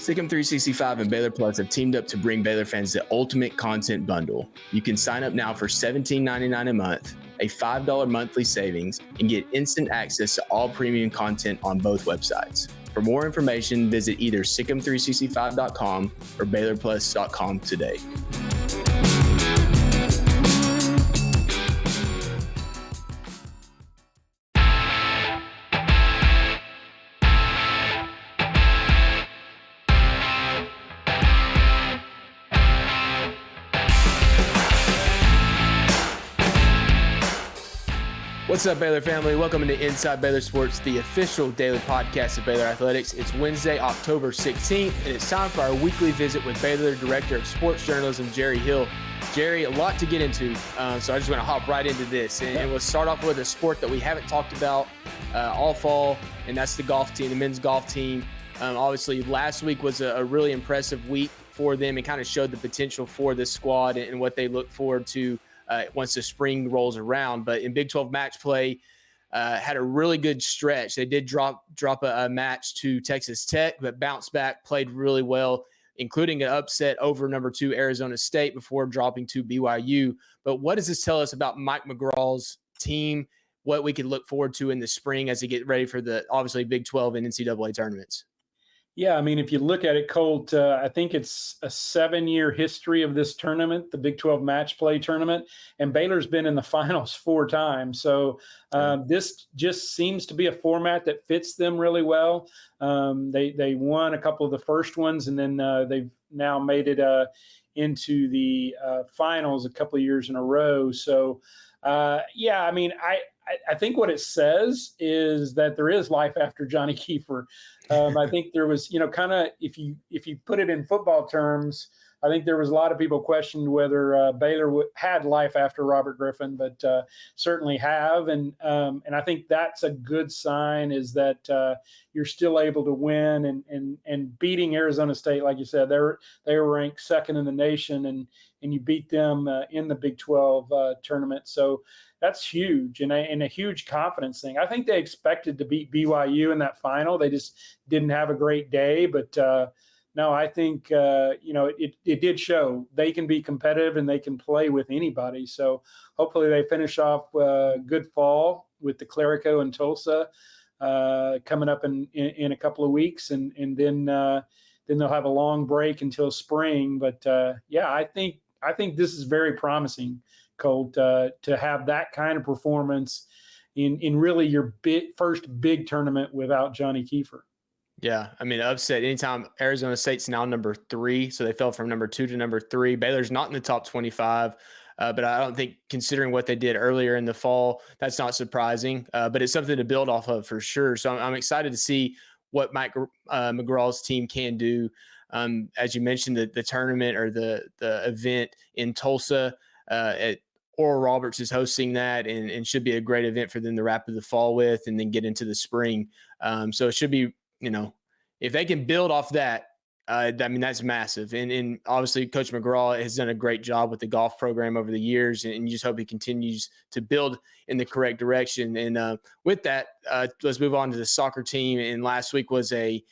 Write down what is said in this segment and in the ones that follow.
Sikkim 365 and Baylor Plus have teamed up to bring Baylor fans the ultimate content bundle. You can sign up now for $17.99 a month, a $5 monthly savings, and get instant access to all premium content on both websites. For more information, visit either sikkim365.com or baylorplus.com today. What's up, Baylor family? Welcome to Inside Baylor Sports, the official daily podcast of Baylor Athletics. It's Wednesday, October 16th, and it's time for our weekly visit with Baylor Director of Sports Journalism, Jerry Hill. Jerry, a lot to get into, so I just want to hop right into this. And we'll start off with a sport that we haven't talked about all fall, and that's the golf team, the men's golf team. Obviously, last week was a really impressive week for them and kind of showed the potential for this squad and what they look forward to once the spring rolls around. But in Big 12 match play, had a really good stretch. They did drop a match to Texas Tech, but bounced back, played really well, including an upset over number 2 Arizona State before dropping to BYU. But what does this tell us about Mike McGraw's team, what we could look forward to in the spring as they get ready for the, obviously, Big 12 and NCAA tournaments? Yeah, I mean, if you look at it, Colt, I think it's a 7-year history of this tournament, the Big 12 match play tournament, and Baylor's been in the finals 4 times. So this just seems to be a format that fits them really well. They won a couple of the first ones, and then they've now made it into the finals a couple of years in a row. So, yeah, I mean, I think what it says is that there is life after Johnny Kiefer. I think there was, kind of, if you put it in football terms, I think there was a lot of people questioned whether Baylor had life after Robert Griffin, but certainly have. And I think that's a good sign, is that you're still able to win and beating Arizona State. Like you said, they were ranked 2nd in the nation, and you beat them in the Big 12 tournament. So that's huge and a huge confidence thing. I think they expected to beat BYU in that final. They just didn't have a great day. But no, I think, it did show they can be competitive and they can play with anybody. So hopefully they finish off good fall with the Clerico and Tulsa coming up in a couple of weeks. And then they'll have a long break until spring. But yeah, I think this is very promising, Colt, to have that kind of performance in really your first big tournament without Johnny Kiefer. Yeah, I mean, upset anytime. Arizona State's now number 3, so they fell from number 2 to number 3. Baylor's not in the top 25, but I don't think, considering what they did earlier in the fall, that's not surprising. But it's something to build off of for sure. So I'm excited to see what Mike McGraw's team can do. As you mentioned, the tournament or the event in Tulsa at Oral Roberts is hosting that, and should be a great event for them to wrap the fall with and then get into the spring. So it should be, if they can build off that, I mean, that's massive. And obviously Coach McGraw has done a great job with the golf program over the years, and you just hope he continues to build in the correct direction. And with that, let's move on to the soccer team. And last week was a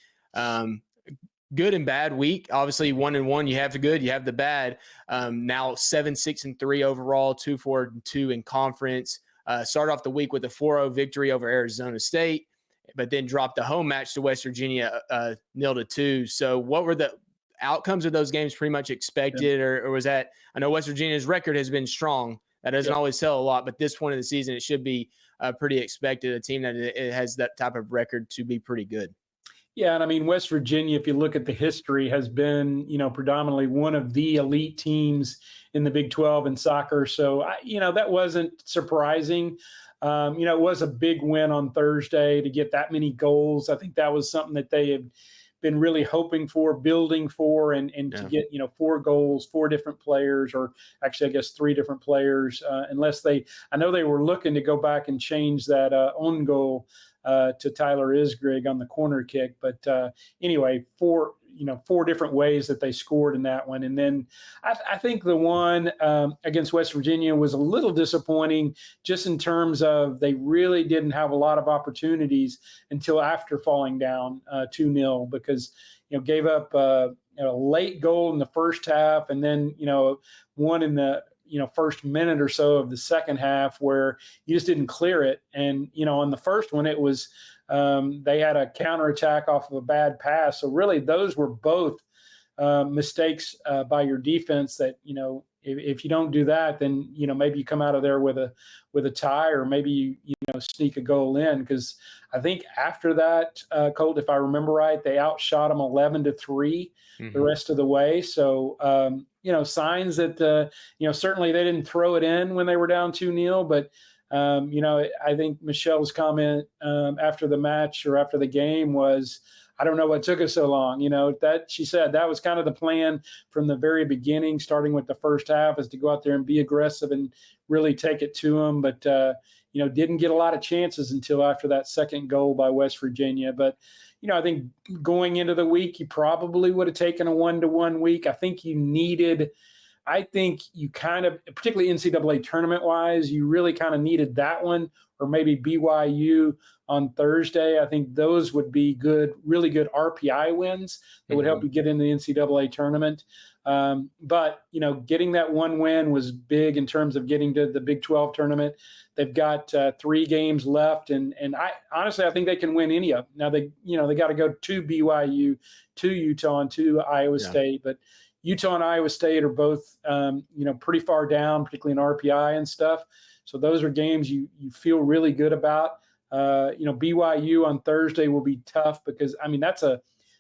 good and bad week. Obviously 1-1, you have the good, you have the bad. Now 7-6-3 overall, 2-4-2 in conference. Start off the week with a 4-0 victory over Arizona State, but then dropped the home match to West Virginia 0-2. So what were the outcomes of those games? Pretty much expected, or was that? I know West Virginia's record has been strong. That doesn't always tell a lot, but this point of the season, it should be pretty expected. A team that it has that type of record to be pretty good. Yeah, and I mean, West Virginia, if you look at the history, has been, predominantly one of the elite teams in the Big 12 in soccer. So, that wasn't surprising. It was a big win on Thursday to get that many goals. I think that was something that they had been really hoping for, building for, and to get, 4 goals, 4 different players, or actually, I guess 3 different players, I know they were looking to go back and change that own goal to Tyler Isgrig on the corner kick. But anyway, 4 different ways that they scored in that one. And then I think the one against West Virginia was a little disappointing, just in terms of they really didn't have a lot of opportunities until after falling down 2-0, because gave up a late goal in the first half, and then one in the first minute or so of the second half where you just didn't clear it. And on the first one, it was they had a counterattack off of a bad pass. So really, those were both mistakes by your defense that if you don't do that, then maybe you come out of there with a tie, or maybe you sneak a goal in. Because I think after that, Colt, if I remember right, they outshot them 11-3 the rest of the way. So signs that certainly they didn't throw it in when they were down 2-0, but I think Michelle's comment after the match or after the game was, I don't know what took us so long. That she said that was kind of the plan from the very beginning, starting with the first half, is to go out there and be aggressive and really take it to them. But, didn't get a lot of chances until after that second goal by West Virginia. But, I think going into the week, you probably would have taken a 1-1 week. I think you kind of, particularly NCAA tournament wise, you really kind of needed that one, or maybe BYU on Thursday. I think those would be really good RPI wins that would help you get in the NCAA tournament. But getting that one win was big in terms of getting to the Big 12 tournament. They've got 3 games left, and I honestly think they can win any of them. Now they got to go to BYU, to Utah, and to Iowa State, but Utah and Iowa State are both, pretty far down, particularly in RPI and stuff. So those are games you feel really good about. BYU on Thursday will be tough because,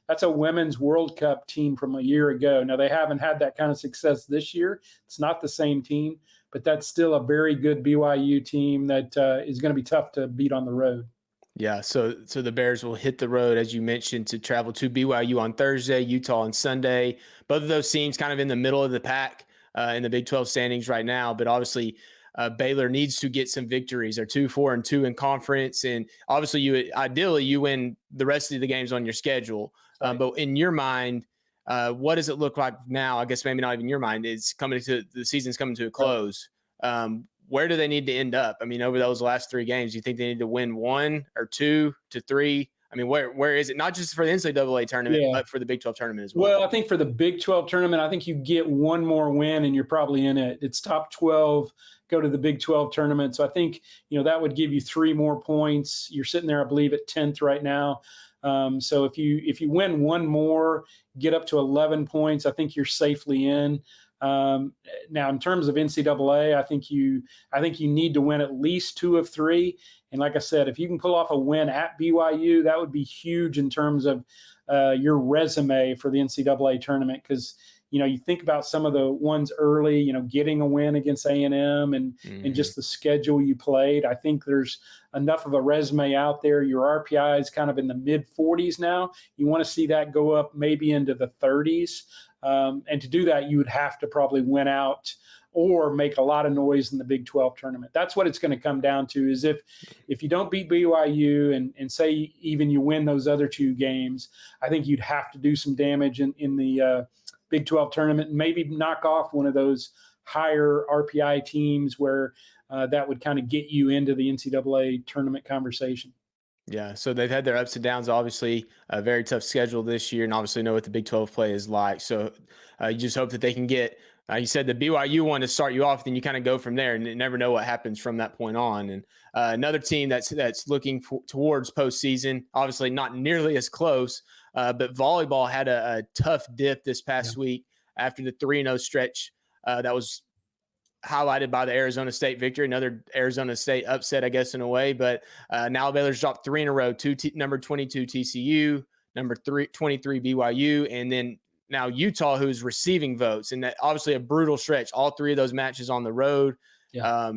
that's a women's World Cup team from a year ago. Now, they haven't had that kind of success this year. It's not the same team, but that's still a very good BYU team that is going to be tough to beat on the road. Yeah, so the Bears will hit the road, as you mentioned, to travel to BYU on Thursday, Utah on Sunday. Both of those teams kind of in the middle of the pack in the Big 12 standings right now. But obviously, Baylor needs to get some victories. They're 2-4-2 in conference, and obviously, ideally you win the rest of the games on your schedule. But in your mind, what does it look like now? I guess maybe not even your mind. It's the season's coming to a close. Where do they need to end up? Over those last 3 games, do you think they need to win 1 or 2 to 3? Where is it? Not just for the NCAA tournament, but for the Big 12 tournament as well. Well, I think for the Big 12 tournament, I think you get one more win and you're probably in it. It's top 12, go to the Big 12 tournament. So I think, that would give you 3 more points. You're sitting there, I believe, at 10th right now. So if you win 1 more, get up to 11 points, I think you're safely in. Now, in terms of NCAA, I think you need to win at least 2 of 3. And like I said, if you can pull off a win at BYU, that would be huge in terms of your resume for the NCAA tournament. Because you think about some of the ones early, getting a win against A&M and just the schedule you played. I think there's enough of a resume out there. Your RPI is kind of in the mid 40s now. You want to see that go up maybe into the 30s. And to do that, you would have to probably win out or make a lot of noise in the Big 12 tournament. That's what it's going to come down to, is if you don't beat BYU and say even you win those other 2 games, I think you'd have to do some damage in the Big 12 tournament and maybe knock off one of those higher RPI teams where that would kind of get you into the NCAA tournament conversation. Yeah, so they've had their ups and downs, obviously a very tough schedule this year, and obviously know what the Big 12 play is like. So you just hope that they can get, you said the BYU one to start you off, then you kind of go from there and you never know what happens from that point on. And another team that's looking towards postseason, obviously not nearly as close, but volleyball had a tough dip this past week after the 3-0 stretch that was highlighted by the Arizona State victory, another Arizona State upset, I guess, in a way. But now Baylor's dropped 3 in a row, number 22 TCU, number 23 BYU, and then now Utah, who's receiving votes. And that obviously a brutal stretch, all 3 of those matches on the road. Yeah.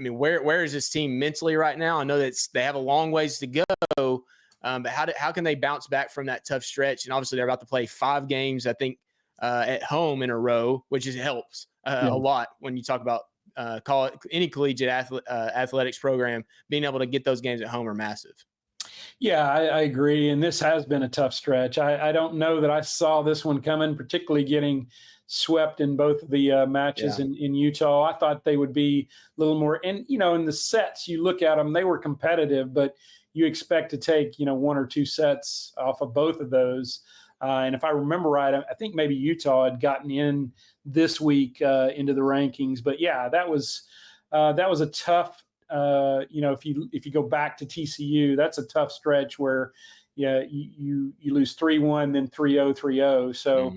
Where is this team mentally right now? I know that they have a long ways to go, but how can they bounce back from that tough stretch? And obviously they're about to play 5 games, I think, at home in a row, which helps a lot when you talk about call it any collegiate athletics program. Being able to get those games at home are massive. Yeah, I agree. And this has been a tough stretch. I don't know that I saw this one coming, particularly getting swept in both of the matches in Utah. I thought they would be a little more, and, in the sets, you look at them, they were competitive, but you expect to take, 1 or 2 sets off of both of those. And if I remember right, I think maybe Utah had gotten in this week into the rankings. But yeah, that was a tough. If you go back to TCU, that's a tough stretch where you lose 3-1, then 3-0, 3-0. So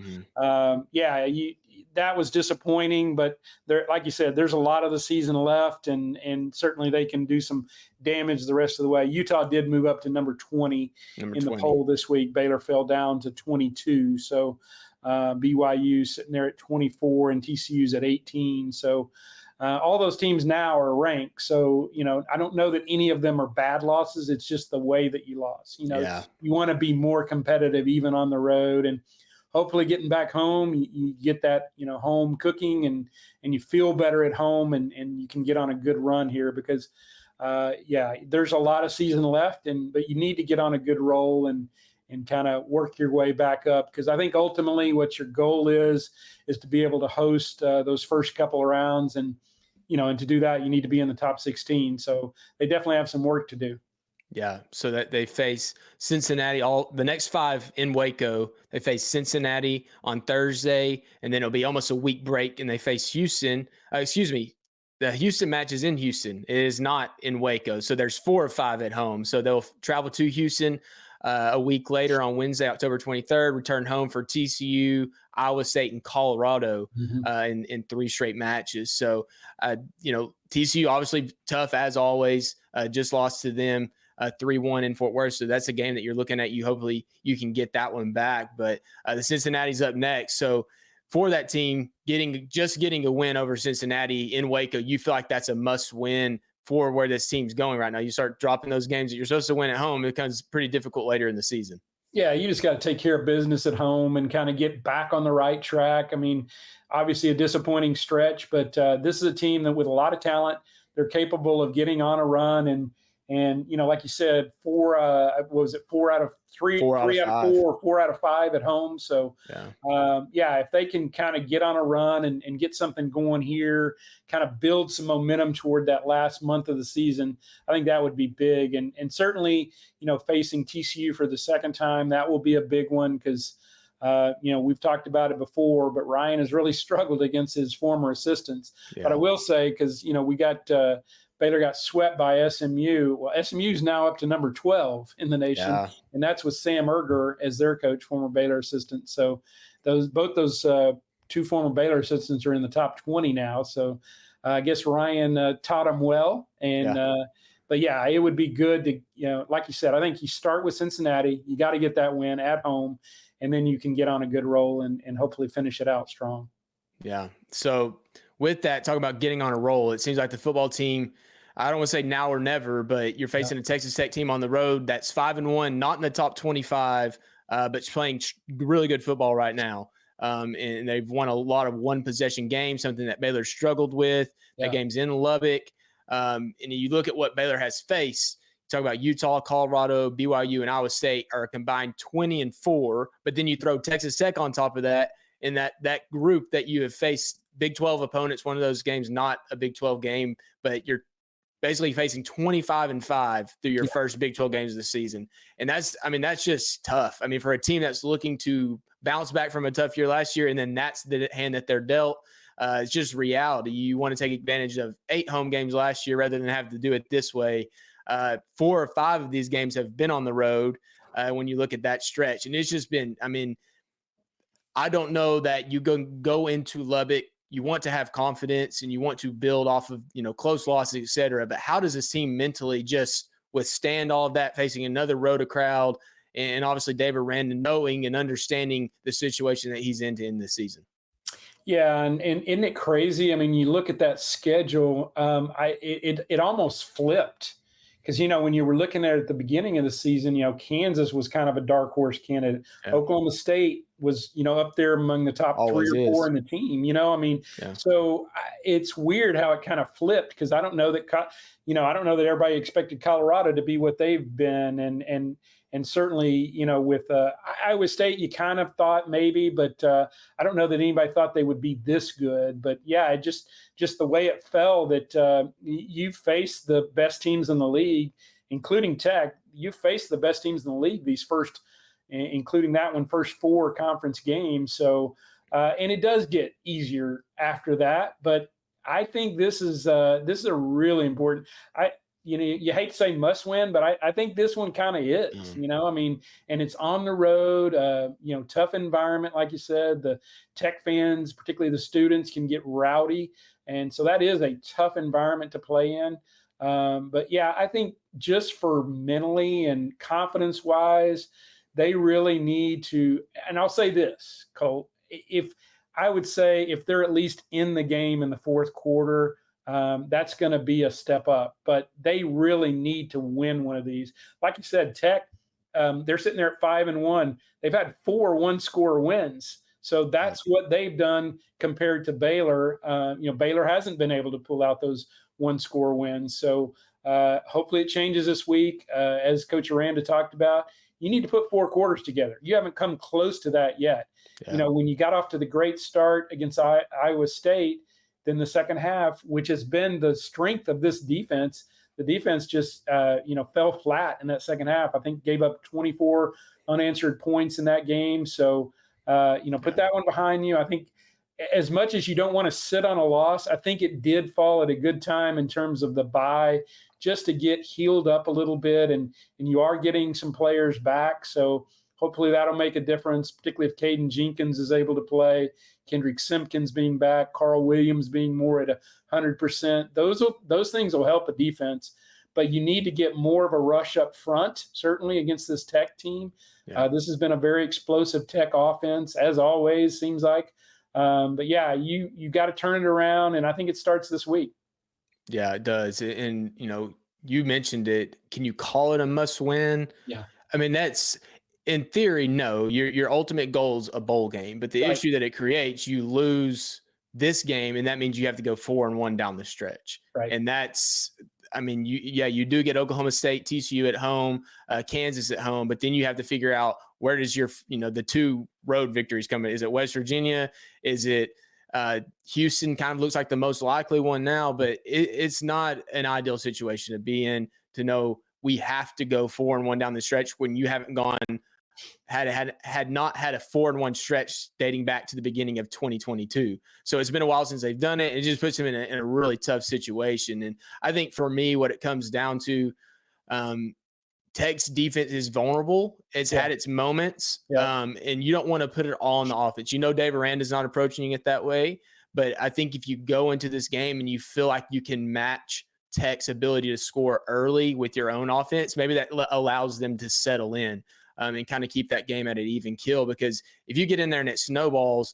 that was disappointing. But there, like you said, there's a lot of the season left, and certainly they can do some damage the rest of the way. Utah did move up to number 20 in the poll this week. Baylor fell down to 22. So BYU sitting there at 24 and TCU's at 18. So all those teams now are ranked. So, I don't know that any of them are bad losses. It's just the way that you lost. You want to be more competitive even on the road, and hopefully getting back home, you get that, home cooking and you feel better at home, and you can get on a good run here because, there's a lot of season left, but you need to get on a good roll and kind of work your way back up. Because I think ultimately what your goal is to be able to host those first couple of rounds. And to do that, you need to be in the top 16. So they definitely have some work to do. Yeah. So that they face Cincinnati, the next 5 in Waco. They face Cincinnati on Thursday, and then it'll be almost a week break, and they face Houston. The Houston match is in Houston. It is not in Waco. So there's 4 or 5 at home. So they'll travel to Houston a week later on Wednesday, October 23rd, return home for TCU, Iowa State, and Colorado in 3 straight matches. So, TCU obviously tough as always, just lost to them 3-1 in Fort Worth. So that's a game that you're looking at. Hopefully you can get that one back. But the Cincinnati's up next. So for that team, getting a win over Cincinnati in Waco, you feel like that's a must win for where this team's going right now. You start dropping those games that you're supposed to win at home, it becomes pretty difficult later in the season. Yeah, you just got to take care of business at home and kind of get back on the right track. I mean, obviously a disappointing stretch, but this is a team that with a lot of talent, they're capable of getting on a run. And like you said, 4 out of 3, 3 out of 4, 4 out of 5 at home. So, if they can kind of get on a run and get something going here, kind of build some momentum toward that last month of the season, I think that would be big. And certainly, facing TCU for the second time, that will be a big one because, we've talked about it before, but Ryan has really struggled against his former assistants. Yeah. But I will say, because, we got Baylor got swept by SMU. Well, SMU is now up to number 12 in the nation, and that's with Sam Erger as their coach, former Baylor assistant. So both those 2 former Baylor assistants are in the top 20 now. So I guess Ryan taught them well. And but it would be good to, like you said, I think you start with Cincinnati. You got to get that win at home, and then you can get on a good roll and hopefully finish it out strong. Yeah. So with that, talk about getting on a roll. It seems like the football team, I don't want to say now or never, but you're facing a Texas Tech team on the road that's 5-1, not in the top 25, but playing really good football right now. And they've won a lot of one-possession games, something that Baylor struggled with. That game's in Lubbock. And you look at what Baylor has faced. Talk about Utah, Colorado, BYU, and Iowa State are combined 20-4. But then you throw Texas Tech on top of that, in that group that you have faced Big 12 opponents. One of those games, not a Big 12 game, but you're basically facing 25-5 through your first Big 12 games of the season. And that's just tough. I mean, for a team that's looking to bounce back from a tough year last year, and then that's the hand that they're dealt, it's just reality. You want to take advantage of 8 home games last year rather than have to do it this way. 4 or 5 of these games have been on the road when you look at that stretch. And it's just been, I don't know that you go into Lubbock, you want to have confidence and you want to build off of, close losses, et cetera. But how does this team mentally just withstand all of that, facing another road crowd, and obviously David Randon knowing and understanding the situation that he's in this season? Yeah, and isn't it crazy? I mean, you look at that schedule, it almost flipped. Because, when you were looking at it at the beginning of the season, Kansas was kind of a dark horse candidate. Yeah. Oklahoma State was, up there among the top always 3 or 4 in the team, So it's weird how it kind of flipped, because I don't know that, everybody expected Colorado to be what they've been. And certainly, with Iowa State, you kind of thought maybe, but I don't know that anybody thought they would be this good. But yeah, just the way it fell, that you faced the best teams in the league, including Tech. You faced the best teams in the league these first, including that one, first 4 conference games. So, and it does get easier after that. But I think this is a really important. You hate to say must win, but I think this one kind of is. I mean, and it's on the road. Tough environment, like you said. The Tech fans, particularly the students, can get rowdy, and so that is a tough environment to play in. But yeah, I think just for mentally and confidence wise, they really need to. And I'll say this, Colt, if they're at least in the game in the fourth quarter, that's going to be a step up. But they really need to win one of these. Like you said, Tech, they're sitting there at 5-1. They've had 4 one-score wins. So that's what they've done compared to Baylor. Baylor hasn't been able to pull out those one-score wins. So hopefully it changes this week. As Coach Aranda talked about, you need to put 4 quarters together. You haven't come close to that yet. Yeah. When you got off to the great start against Iowa State, then the second half, which has been the strength of this defense, the defense just fell flat in that second half. I think gave up 24 unanswered points in that game. So put that one behind you. I think as much as you don't want to sit on a loss, I think it did fall at a good time in terms of the bye, just to get healed up a little bit, and you are getting some players back. So hopefully that'll make a difference, particularly if Caden Jenkins is able to play, Kendrick Simpkins being back, Carl Williams being more at 100%. Those things will help a defense, but you need to get more of a rush up front, certainly against this Tech team. Yeah. This has been a very explosive Tech offense, as always, seems like. But yeah, you got to turn it around, and I think it starts this week. Yeah, it does. And, you mentioned it. Can you call it a must win? Yeah. I mean, that's in theory, no. Your ultimate goal is a bowl game, but the issue that it creates, you lose this game, and that means you have to go 4-1 down the stretch. Right. And that's, I mean, you do get Oklahoma State, TCU at home, Kansas at home, but then you have to figure out where does your, the 2 road victories come in. Is it West Virginia? Is it Houston? Kind of looks like the most likely one now, but it's not an ideal situation to be in, to know we have to go 4-1 down the stretch when you haven't had not had a 4-1 stretch dating back to the beginning of 2022. So it's been a while since they've done it. It just puts them in a really tough situation. And I think for me, what it comes down to, Tech's defense is vulnerable. It's had its moments, and you don't want to put it all on the offense. Dave Aranda's not approaching it that way, but I think if you go into this game and you feel like you can match Tech's ability to score early with your own offense, maybe that allows them to settle in and kind of keep that game at an even kill. Because if you get in there and it snowballs,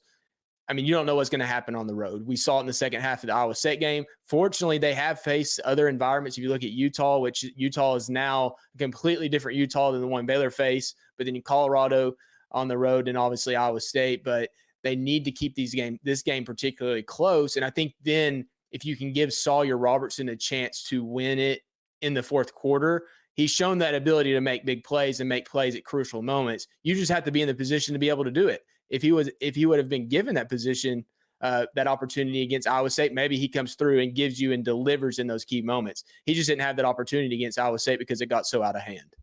I mean, you don't know what's going to happen on the road. We saw it in the second half of the Iowa State game. Fortunately, they have faced other environments. If you look at Utah, which Utah is now a completely different Utah than the one Baylor faced, but then Colorado on the road and obviously Iowa State. But they need to keep this game particularly close. And I think then if you can give Sawyer Robertson a chance to win it in the fourth quarter, he's shown that ability to make big plays and make plays at crucial moments. You just have to be in the position to be able to do it. If he would have been given that position, that opportunity against Iowa State, maybe he comes through and gives you and delivers in those key moments. He just didn't have that opportunity against Iowa State because it got so out of hand.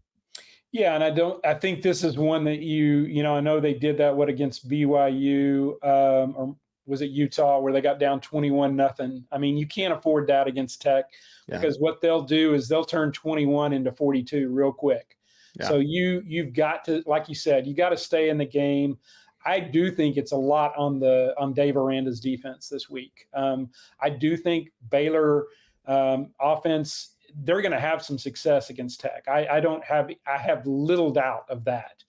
Yeah, and I think this is one that I know they did that against BYU, or was it Utah, where they got down 21-0. I mean, you can't afford that against Tech, because what they'll do is they'll turn 21 into 42 real quick. Yeah. So you've got to, like you said, you got to stay in the game. I do think it's a lot on Dave Aranda's defense this week. I do think Baylor offense, they're going to have some success against Tech. I have little doubt of that.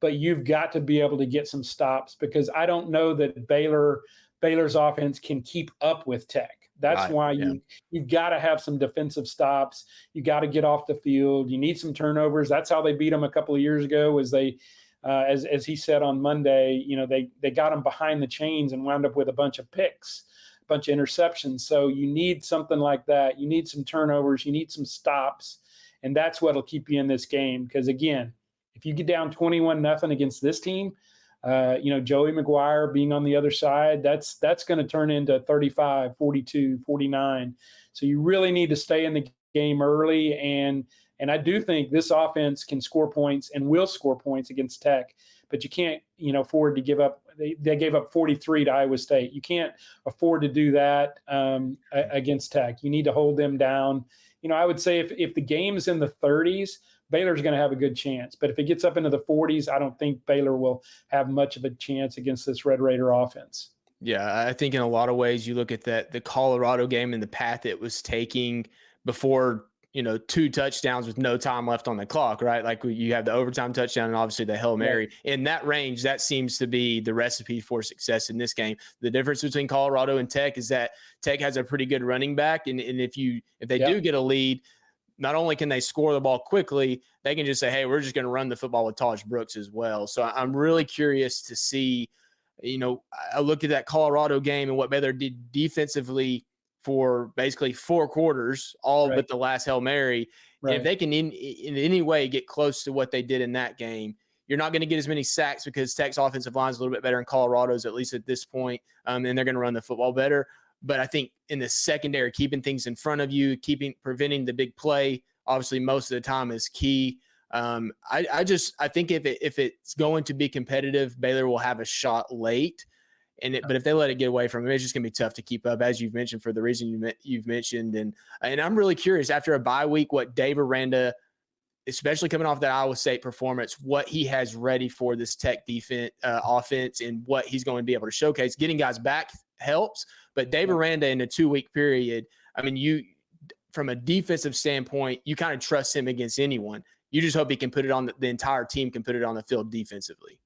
But you've got to be able to get some stops, because I don't know that Baylor's offense can keep up with Tech. That's why you've got to have some defensive stops. You got to get off the field. You need some turnovers. That's how they beat them a couple of years ago. Was they, as he said on Monday, they got them behind the chains and wound up with a bunch of picks, a bunch of interceptions. So you need something like that. You need some turnovers. You need some stops, and that's what'll keep you in this game. Because again, if you get down 21-0 against this team, Joey McGuire being on the other side, that's going to turn into 35, 42, 49. So you really need to stay in the game early and And I do think this offense can score points and will score points against Tech, but you can't, afford to give up. They gave up 43 to Iowa State. You can't afford to do that against Tech. You need to hold them down. I would say if the game's in the 30s, Baylor's going to have a good chance. But if it gets up into the 40s, I don't think Baylor will have much of a chance against this Red Raider offense. Yeah, I think in a lot of ways you look at the Colorado game and the path it was taking before, 2 touchdowns with no time left on the clock, right? Like you have the overtime touchdown and obviously the Hail Mary. Right. In that range, that seems to be the recipe for success in this game. The difference between Colorado and Tech is that Tech has a pretty good running back. And if they do get a lead, not only can they score the ball quickly, they can just say, hey, we're just going to run the football with Taj Brooks as well. So I'm really curious to see, I look at that Colorado game and what Baylor did defensively for basically 4 quarters, all but the last Hail Mary. Right. And if they can in any way get close to what they did in that game, you're not going to get as many sacks because Tech's offensive line is a little bit better than Colorado's, at least at this point, and they're going to run the football better. But I think in the secondary, keeping things in front of you, preventing the big play, obviously most of the time is key. I think if it's going to be competitive, Baylor will have a shot late. But if they let it get away from them, it's just going to be tough to keep up, as you've mentioned, for the reason you've mentioned. And I'm really curious, after a bye week, what Dave Aranda, especially coming off that Iowa State performance, what he has ready for this Tech defense offense and what he's going to be able to showcase. Getting guys back helps, but Dave Aranda in a 2-week period, I mean, from a defensive standpoint, you kind of trust him against anyone. You just hope he can put it on the entire team can put it on the field defensively.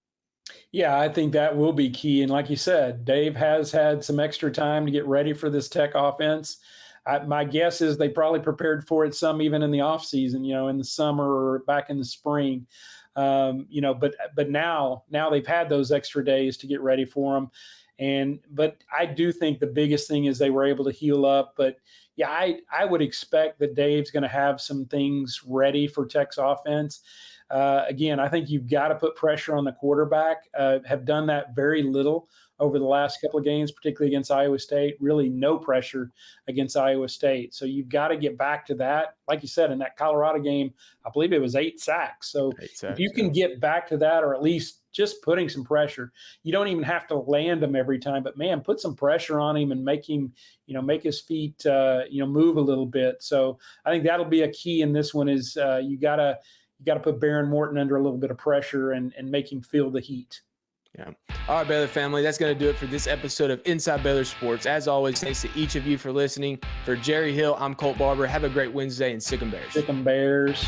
Yeah, I think that will be key. And like you said, Dave has had some extra time to get ready for this Tech offense. My guess is they probably prepared for it some even in the offseason, in the summer or back in the spring. But now they've had those extra days to get ready for them. But I do think the biggest thing is they were able to heal up. But yeah, I would expect that Dave's going to have some things ready for Tech's offense. Again, I think you've got to put pressure on the quarterback. Have done that very little over the last couple of games, particularly against Iowa State. Really no pressure against Iowa State. So you've got to get back to that. Like you said, in that Colorado game, I believe it was 8 sacks. So if you can get back to that, or at least just putting some pressure, you don't even have to land him every time, but man, put some pressure on him and make him, make his feet, move a little bit. So I think that'll be a key in this one is you got to put Baron Morton under a little bit of pressure and make him feel the heat. Yeah. All right, Baylor family, that's going to do it for this episode of Inside Baylor Sports. As always, thanks to each of you for listening. For Jerry Hill, I'm Colt Barber. Have a great Wednesday, and sick 'em Bears. Sick 'em Bears.